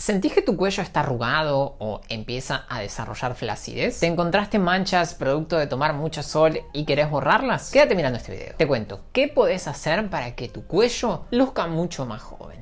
¿Sentís que tu cuello está arrugado o empieza a desarrollar flacidez? ¿Te encontraste manchas producto de tomar mucho sol y querés borrarlas? Quédate mirando este video. Te cuento qué podés hacer para que tu cuello luzca mucho más joven.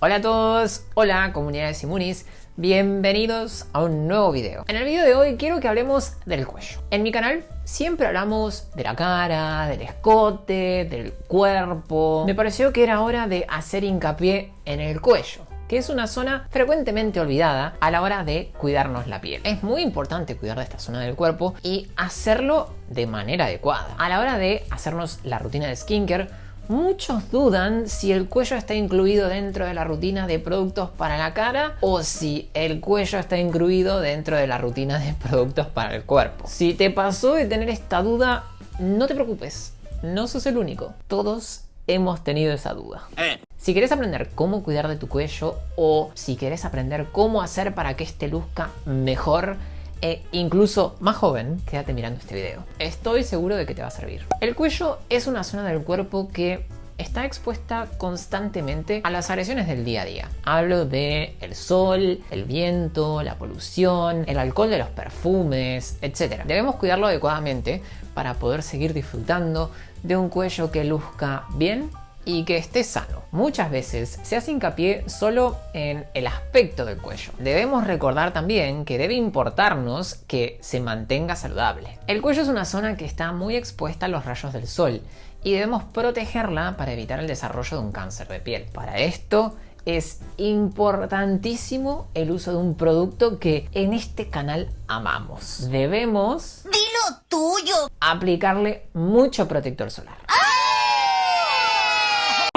Hola a todos, hola comunidad de Simunis, bienvenidos a un nuevo video. En el video de hoy quiero que hablemos del cuello. En mi canal siempre hablamos de la cara, del escote, del cuerpo. Me pareció que era hora de hacer hincapié en el cuello, que es una zona frecuentemente olvidada a la hora de cuidarnos la piel. Es muy importante cuidar de esta zona del cuerpo y hacerlo de manera adecuada. A la hora de hacernos la rutina de skincare, muchos dudan si el cuello está incluido dentro de la rutina de productos para la cara o si el cuello está incluido dentro de la rutina de productos para el cuerpo. Si te pasó de tener esta duda, no te preocupes, no sos el único. Todos hemos tenido esa duda. Si querés aprender cómo cuidar de tu cuello o si querés aprender cómo hacer para que este luzca mejor e incluso más joven, quédate mirando este video. Estoy seguro de que te va a servir. El cuello es una zona del cuerpo que está expuesta constantemente a las agresiones del día a día. Hablo de el sol, el viento, la polución, el alcohol de los perfumes, etc. Debemos cuidarlo adecuadamente para poder seguir disfrutando de un cuello que luzca bien y que esté sano. Muchas veces se hace hincapié solo en el aspecto del cuello. Debemos recordar también que debe importarnos que se mantenga saludable. El cuello es una zona que está muy expuesta a los rayos del sol y debemos protegerla para evitar el desarrollo de un cáncer de piel. Para esto es importantísimo el uso de un producto que en este canal amamos. Debemos ¡Dilo tuyo! aplicarle mucho protector solar.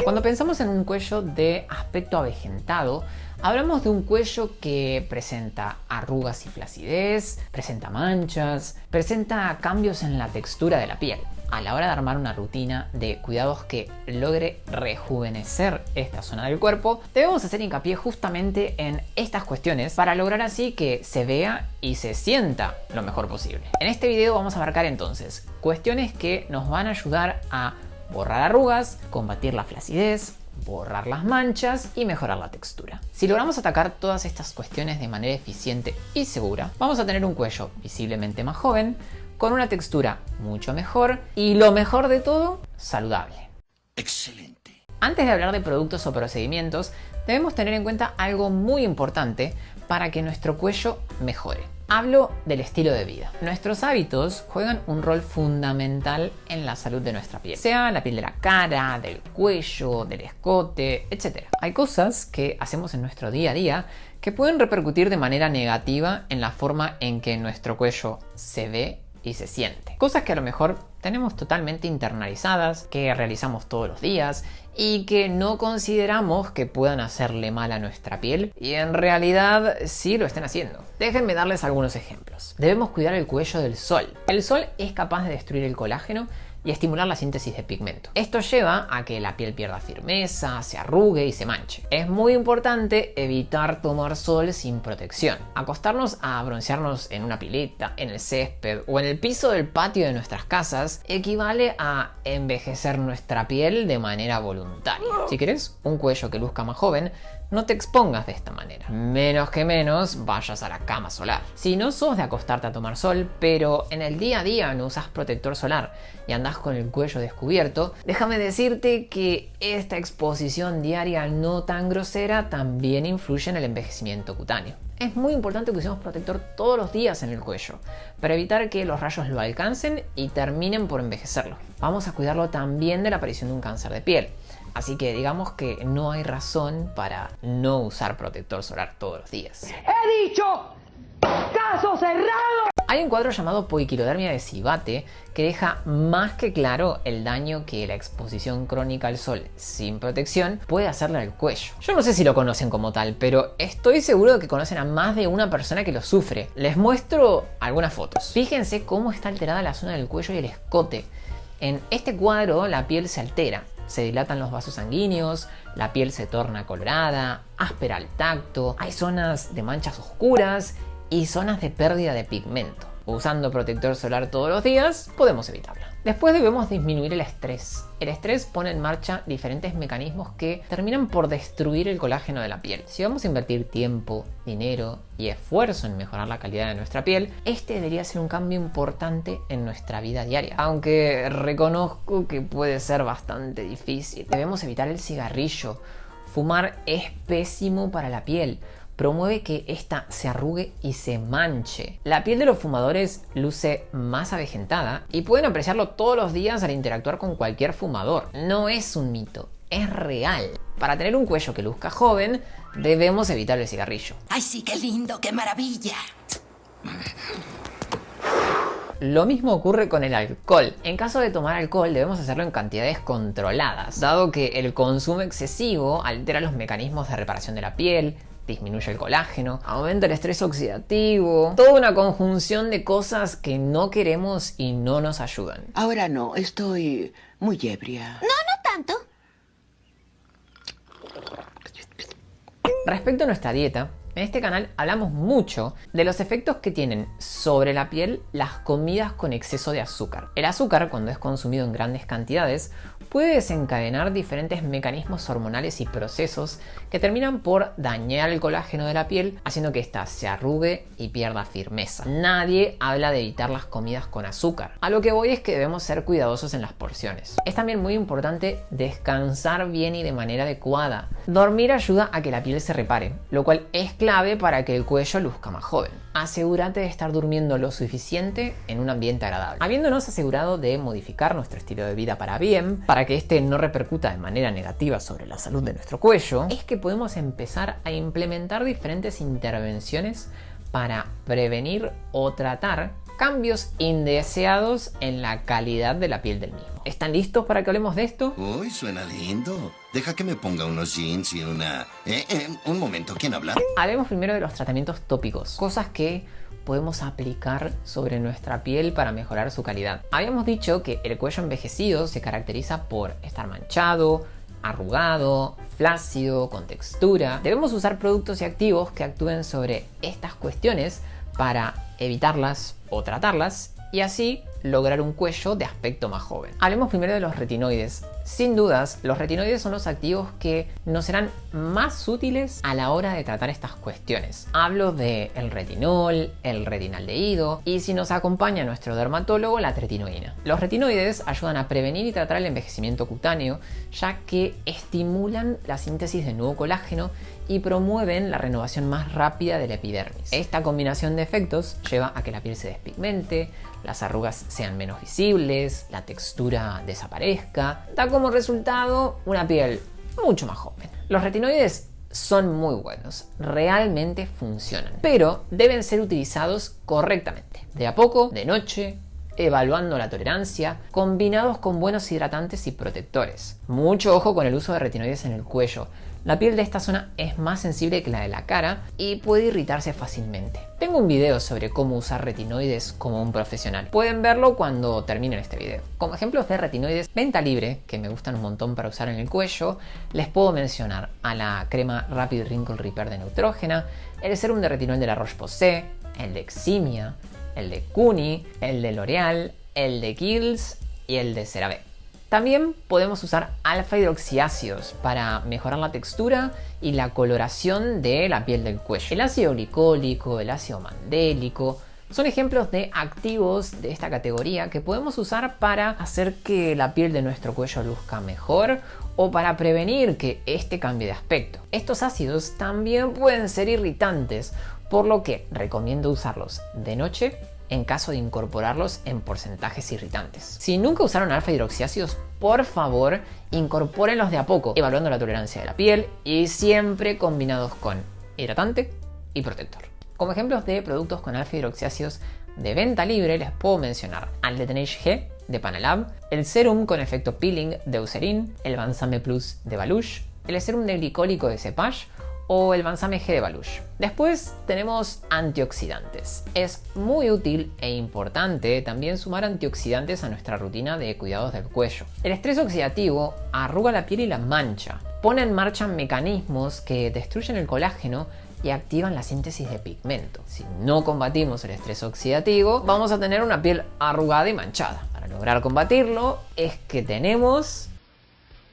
Cuando pensamos en un cuello de aspecto avejentado, hablamos de un cuello que presenta arrugas y flacidez, presenta manchas, presenta cambios en la textura de la piel. A la hora de armar una rutina de cuidados que logre rejuvenecer esta zona del cuerpo, debemos hacer hincapié justamente en estas cuestiones para lograr así que se vea y se sienta lo mejor posible. En este video vamos a abarcar entonces cuestiones que nos van a ayudar a borrar arrugas, combatir la flacidez, borrar las manchas y mejorar la textura. Si logramos atacar todas estas cuestiones de manera eficiente y segura, vamos a tener un cuello visiblemente más joven, con una textura mucho mejor y, lo mejor de todo, saludable. Excelente. Antes de hablar de productos o procedimientos, debemos tener en cuenta algo muy importante para que nuestro cuello mejore. Hablo del estilo de vida. Nuestros hábitos juegan un rol fundamental en la salud de nuestra piel, sea la piel de la cara, del cuello, del escote, etc. Hay cosas que hacemos en nuestro día a día que pueden repercutir de manera negativa en la forma en que nuestro cuello se ve y se siente. Cosas que a lo mejor tenemos totalmente internalizadas, que realizamos todos los días y que no consideramos que puedan hacerle mal a nuestra piel y en realidad sí lo están haciendo. Déjenme darles algunos ejemplos. Debemos cuidar el cuello del sol. El sol es capaz de destruir el colágeno y estimular la síntesis de pigmento. Esto lleva a que la piel pierda firmeza, se arrugue y se manche. Es muy importante evitar tomar sol sin protección. Acostarnos a broncearnos en una pileta, en el césped o en el piso del patio de nuestras casas equivale a envejecer nuestra piel de manera voluntaria. Si querés un cuello que luzca más joven, no te expongas de esta manera. Menos que menos vayas a la cama solar. Si no sos de acostarte a tomar sol, pero en el día a día no usas protector solar y andás con el cuello descubierto, déjame decirte que esta exposición diaria no tan grosera también influye en el envejecimiento cutáneo. Es muy importante que usemos protector todos los días en el cuello para evitar que los rayos lo alcancen y terminen por envejecerlo. Vamos a cuidarlo también de la aparición de un cáncer de piel. Así que digamos que no hay razón para no usar protector solar todos los días. ¡He dicho! ¡Caso cerrado! Hay un cuadro llamado poiquilodermia de Sivate que deja más que claro el daño que la exposición crónica al sol sin protección puede hacerle al cuello. Yo no sé si lo conocen como tal, pero estoy seguro de que conocen a más de una persona que lo sufre. Les muestro algunas fotos. Fíjense cómo está alterada la zona del cuello y el escote. En este cuadro la piel se altera. Se dilatan los vasos sanguíneos, la piel se torna colorada, áspera al tacto, hay zonas de manchas oscuras y zonas de pérdida de pigmento. usando protector solar todos los días, podemos evitarla. Después debemos disminuir el estrés. El estrés pone en marcha diferentes mecanismos que terminan por destruir el colágeno de la piel. Si vamos a invertir tiempo, dinero y esfuerzo en mejorar la calidad de nuestra piel, este debería ser un cambio importante en nuestra vida diaria. Aunque reconozco que puede ser bastante difícil. Debemos evitar el cigarrillo. Fumar es pésimo para la piel. Promueve que ésta se arrugue y se manche. La piel de los fumadores luce más avejentada y pueden apreciarlo todos los días al interactuar con cualquier fumador. No es un mito, es real. Para tener un cuello que luzca joven, debemos evitar el cigarrillo. ¡Ay, sí, qué lindo, qué maravilla! Lo mismo ocurre con el alcohol. En caso de tomar alcohol debemos hacerlo en cantidades controladas, dado que el consumo excesivo altera los mecanismos de reparación de la piel, disminuye el colágeno, aumenta el estrés oxidativo, toda una conjunción de cosas que no queremos y no nos ayudan. Ahora no, estoy muy ebria. No tanto. Respecto a nuestra dieta, en este canal hablamos mucho de los efectos que tienen sobre la piel las comidas con exceso de azúcar. El azúcar, cuando es consumido en grandes cantidades, puede desencadenar diferentes mecanismos hormonales y procesos que terminan por dañar el colágeno de la piel, haciendo que ésta se arrugue y pierda firmeza. Nadie habla de evitar las comidas con azúcar. A lo que voy es que debemos ser cuidadosos en las porciones. Es también muy importante descansar bien y de manera adecuada. Dormir ayuda a que la piel se repare, lo cual es clave para que el cuello luzca más joven. Asegúrate de estar durmiendo lo suficiente en un ambiente agradable. Habiéndonos asegurado de modificar nuestro estilo de vida para bien, para que este no repercuta de manera negativa sobre la salud de nuestro cuello, es que podemos empezar a implementar diferentes intervenciones para prevenir o tratar cambios indeseados en la calidad de la piel del mismo. ¿Están listos para que hablemos de esto? Uy, suena lindo. Deja que me ponga unos jeans y una... un momento, ¿quién habla? Hablemos primero de los tratamientos tópicos, cosas que podemos aplicar sobre nuestra piel para mejorar su calidad. Habíamos dicho que el cuello envejecido se caracteriza por estar manchado, arrugado, flácido, con textura. Debemos usar productos y activos que actúen sobre estas cuestiones para evitarlas o tratarlas y así lograr un cuello de aspecto más joven. Hablemos primero de los retinoides. Sin dudas, los retinoides son los activos que nos serán más útiles a la hora de tratar estas cuestiones. Hablo del retinol, el retinaldehído y si nos acompaña nuestro dermatólogo, la tretinoína. Los retinoides ayudan a prevenir y tratar el envejecimiento cutáneo, ya que estimulan la síntesis de nuevo colágeno y promueven la renovación más rápida de la epidermis. Esta combinación de efectos lleva a que la piel se despigmente, las arrugas sean menos visibles, la textura desaparezca, da como resultado una piel mucho más joven. Los retinoides son muy buenos, realmente funcionan, pero deben ser utilizados correctamente, de a poco, de noche, evaluando la tolerancia, combinados con buenos hidratantes y protectores. Mucho ojo con el uso de retinoides en el cuello. La piel de esta zona es más sensible que la de la cara y puede irritarse fácilmente. Tengo un video sobre cómo usar retinoides como un profesional. Pueden verlo cuando terminen este video. Como ejemplos de retinoides venta libre, que me gustan un montón para usar en el cuello, les puedo mencionar a la crema Rapid Wrinkle Repair de Neutrogena, el serum de retinol de la Roche-Posay, el de Ximia, el de Kuni, el de L'Oreal, el de Kiehl's y el de CeraVe. También podemos usar alfa hidroxiácidos para mejorar la textura y la coloración de la piel del cuello. El ácido glicólico, el ácido mandélico son ejemplos de activos de esta categoría que podemos usar para hacer que la piel de nuestro cuello luzca mejor o para prevenir que este cambie de aspecto. Estos ácidos también pueden ser irritantes, por lo que recomiendo usarlos de noche en caso de incorporarlos en porcentajes irritantes. Si nunca usaron alfa hidroxiácidos, por favor, incorpórenlos de a poco, evaluando la tolerancia de la piel y siempre combinados con hidratante y protector. Como ejemplos de productos con alfa hidroxiácidos de venta libre les puedo mencionar al Detenage G de Panalab, el serum con efecto peeling de Eucerin, el Balsame Plus de Balush, el serum de glicólico de Cepage o el Balsame G de Balush. Después tenemos antioxidantes. Es muy útil e importante también sumar antioxidantes a nuestra rutina de cuidados del cuello. El estrés oxidativo arruga la piel y la mancha. Pone en marcha mecanismos que destruyen el colágeno y activan la síntesis de pigmento. Si no combatimos el estrés oxidativo, vamos a tener una piel arrugada y manchada. Para lograr combatirlo es que tenemos...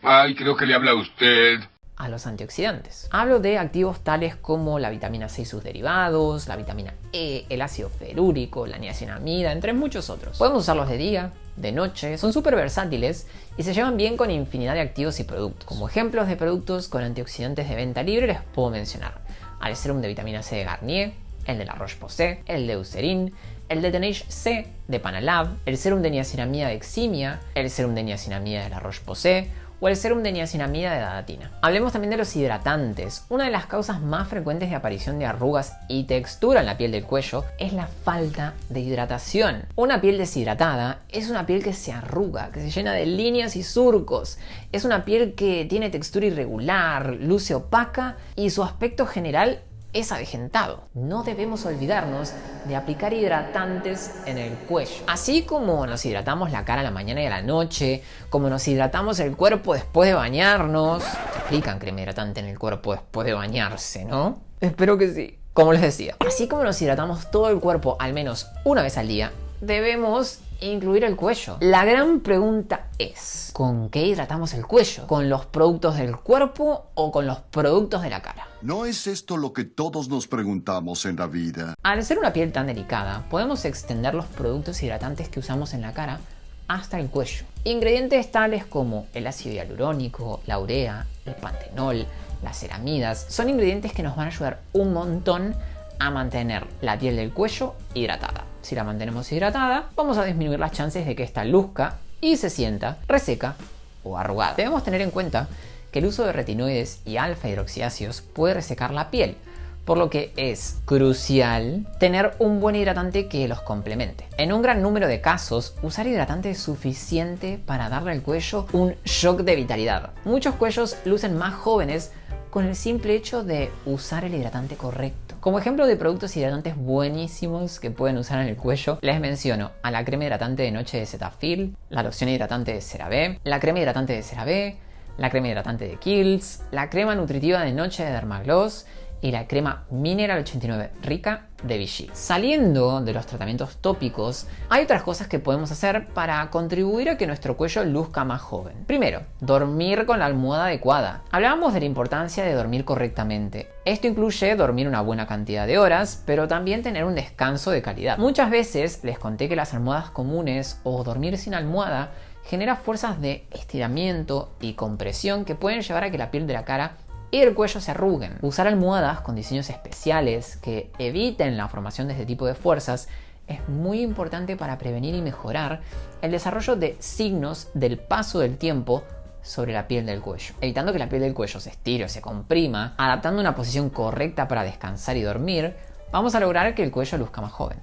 Ay, creo que le habla a usted. A los antioxidantes. Hablo de activos tales como la vitamina C y sus derivados, la vitamina E, el ácido ferúrico, la niacinamida, entre muchos otros. Podemos usarlos de día, de noche, son súper versátiles y se llevan bien con infinidad de activos y productos. Como ejemplos de productos con antioxidantes de venta libre les puedo mencionar al serum de vitamina C de Garnier, el de la Roche-Posay, el de Eucerin, el de Tenace C de Panalab, el serum de niacinamida de Eximia, el serum de niacinamida de la Roche-Posay o el serum de niacinamida de Datina. Hablemos también de los hidratantes. Una de las causas más frecuentes de aparición de arrugas y textura en la piel del cuello es la falta de hidratación. Una piel deshidratada es una piel que se arruga, que se llena de líneas y surcos. Es una piel que tiene textura irregular, luce opaca y su aspecto general es avejentado. No debemos olvidarnos de aplicar hidratantes en el cuello. Así como nos hidratamos la cara a la mañana y a la noche, como nos hidratamos el cuerpo después de bañarnos. Te aplican crema hidratante en el cuerpo después de bañarse, ¿no? Espero que sí. Como les decía, así como nos hidratamos todo el cuerpo al menos una vez al día, debemos incluir el cuello. La gran pregunta es, ¿con qué hidratamos el cuello? ¿Con los productos del cuerpo o con los productos de la cara? ¿No es esto lo que todos nos preguntamos en la vida? Al ser una piel tan delicada, podemos extender los productos hidratantes que usamos en la cara hasta el cuello. Ingredientes tales como el ácido hialurónico, la urea, el pantenol, las ceramidas, son ingredientes que nos van a ayudar un montón a mantener la piel del cuello hidratada. Si la mantenemos hidratada, vamos a disminuir las chances de que esta luzca y se sienta reseca o arrugada. Debemos tener en cuenta que el uso de retinoides y alfa hidroxiácidos puede resecar la piel, por lo que es crucial tener un buen hidratante que los complemente. En un gran número de casos, usar hidratante es suficiente para darle al cuello un shock de vitalidad. Muchos cuellos lucen más jóvenes con el simple hecho de usar el hidratante correcto. Como ejemplo de productos hidratantes buenísimos que pueden usar en el cuello, les menciono a la crema hidratante de noche de Cetaphil, la loción hidratante de CeraVe, la crema hidratante de CeraVe, la crema hidratante de Kiehl's, la crema nutritiva de noche de Dermagloss y la crema Mineral 89 Rica de Vichy. Saliendo de los tratamientos tópicos, hay otras cosas que podemos hacer para contribuir a que nuestro cuello luzca más joven. Primero, dormir con la almohada adecuada. Hablábamos de la importancia de dormir correctamente. Esto incluye dormir una buena cantidad de horas, pero también tener un descanso de calidad. Muchas veces les conté que las almohadas comunes o dormir sin almohada genera fuerzas de estiramiento y compresión que pueden llevar a que la piel de la cara y el cuello se arruguen. Usar almohadas con diseños especiales que eviten la formación de este tipo de fuerzas es muy importante para prevenir y mejorar el desarrollo de signos del paso del tiempo sobre la piel del cuello. Evitando que la piel del cuello se estire o se comprima, adaptando una posición correcta para descansar y dormir, vamos a lograr que el cuello luzca más joven.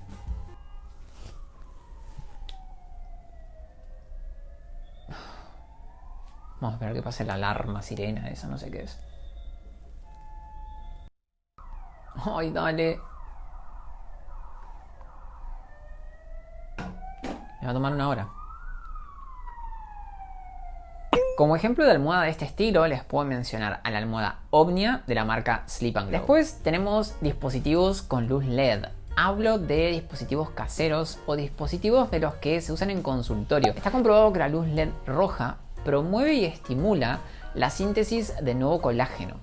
Vamos a esperar que pase la alarma sirena esa, no sé qué es. Ay, dale. Me va a tomar una hora. Como ejemplo de almohada de este estilo, les puedo mencionar a la almohada Omnia de la marca Sleep & Glow. Después tenemos dispositivos con luz LED. Hablo de dispositivos caseros o dispositivos de los que se usan en consultorio. Está comprobado que la luz LED roja promueve y estimula la síntesis de nuevo colágeno.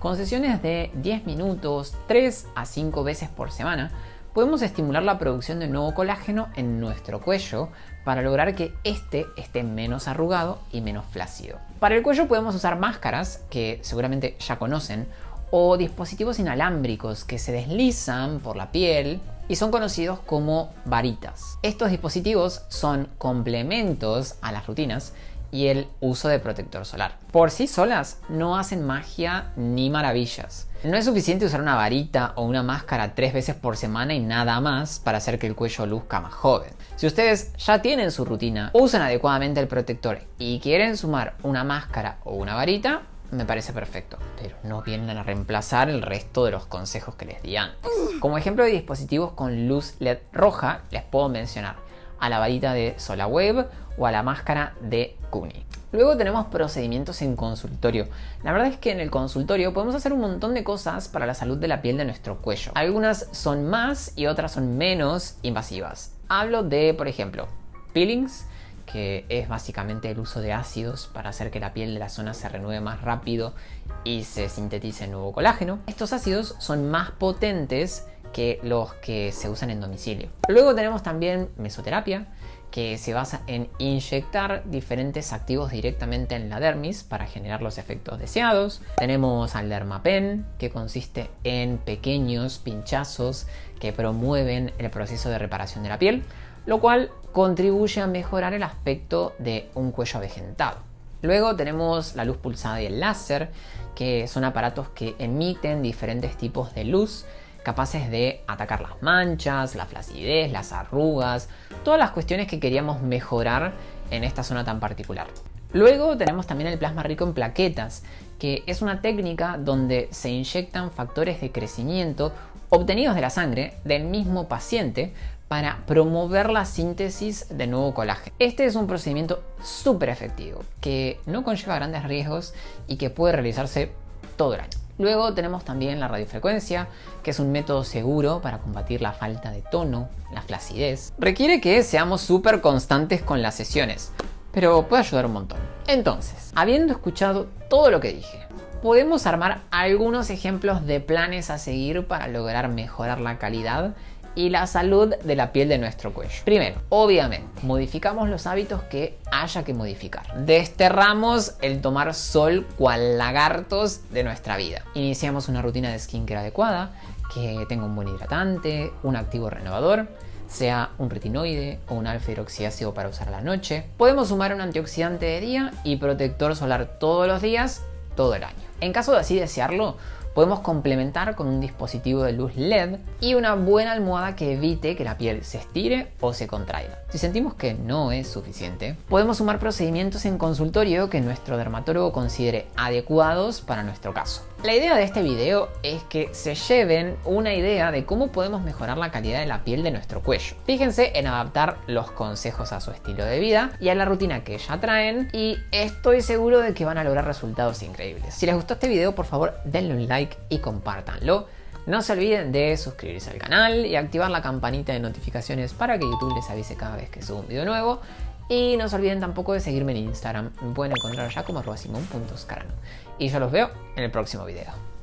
Con sesiones de 10 minutos, 3 a 5 veces por semana, podemos estimular la producción de nuevo colágeno en nuestro cuello para lograr que este esté menos arrugado y menos flácido. Para el cuello podemos usar máscaras, que seguramente ya conocen, o dispositivos inalámbricos que se deslizan por la piel y son conocidos como varitas. Estos dispositivos son complementos a las rutinas y el uso de protector solar. Por sí solas no hacen magia ni maravillas. No es suficiente usar una varita o una máscara 3 veces por semana y nada más para hacer que el cuello luzca más joven. Si ustedes ya tienen su rutina, usan adecuadamente el protector y quieren sumar una máscara o una varita, me parece perfecto, pero no vienen a reemplazar el resto de los consejos que les di antes. Como ejemplo de dispositivos con luz LED roja, les puedo mencionar a la varita de SolaWeb o a la máscara de Kuni. Luego tenemos procedimientos en consultorio. La verdad es que en el consultorio podemos hacer un montón de cosas para la salud de la piel de nuestro cuello. Algunas son más y otras son menos invasivas. Hablo de, por ejemplo, peelings, que es básicamente el uso de ácidos para hacer que la piel de la zona se renueve más rápido y se sintetice nuevo colágeno. Estos ácidos son más potentes que los que se usan en domicilio. Luego tenemos también mesoterapia, que se basa en inyectar diferentes activos directamente en la dermis para generar los efectos deseados. Tenemos al Dermapen, que consiste en pequeños pinchazos que promueven el proceso de reparación de la piel, lo cual contribuye a mejorar el aspecto de un cuello avejentado. Luego tenemos la luz pulsada y el láser, que son aparatos que emiten diferentes tipos de luz capaces de atacar las manchas, la flacidez, las arrugas, todas las cuestiones que queríamos mejorar en esta zona tan particular. Luego tenemos también el plasma rico en plaquetas, que es una técnica donde se inyectan factores de crecimiento obtenidos de la sangre del mismo paciente para promover la síntesis de nuevo colágeno. Este es un procedimiento súper efectivo, que no conlleva grandes riesgos y que puede realizarse todo el año. Luego tenemos también la radiofrecuencia, que es un método seguro para combatir la falta de tono, la flacidez. Requiere que seamos súper constantes con las sesiones, pero puede ayudar un montón. Entonces, habiendo escuchado todo lo que dije, podemos armar algunos ejemplos de planes a seguir para lograr mejorar la calidad y la salud de la piel de nuestro cuello. Primero, obviamente, modificamos los hábitos que haya que modificar. Desterramos el tomar sol cual lagartos de nuestra vida. Iniciamos una rutina de skincare adecuada, que tenga un buen hidratante, un activo renovador, sea un retinoide o un alfa hidroxiácido para usar a la noche. Podemos sumar un antioxidante de día y protector solar todos los días, todo el año. En caso de así desearlo, podemos complementar con un dispositivo de luz LED y una buena almohada que evite que la piel se estire o se contraiga. Si sentimos que no es suficiente, podemos sumar procedimientos en consultorio que nuestro dermatólogo considere adecuados para nuestro caso. La idea de este video es que se lleven una idea de cómo podemos mejorar la calidad de la piel de nuestro cuello. Fíjense en adaptar los consejos a su estilo de vida y a la rutina que ya traen, y estoy seguro de que van a lograr resultados increíbles. Si les gustó este video, por favor denle un like y compártanlo. No se olviden de suscribirse al canal y activar la campanita de notificaciones para que YouTube les avise cada vez que subo un video nuevo. Y no se olviden tampoco de seguirme en Instagram. Me pueden encontrar allá como @simon.scarano. Y yo los veo en el próximo video.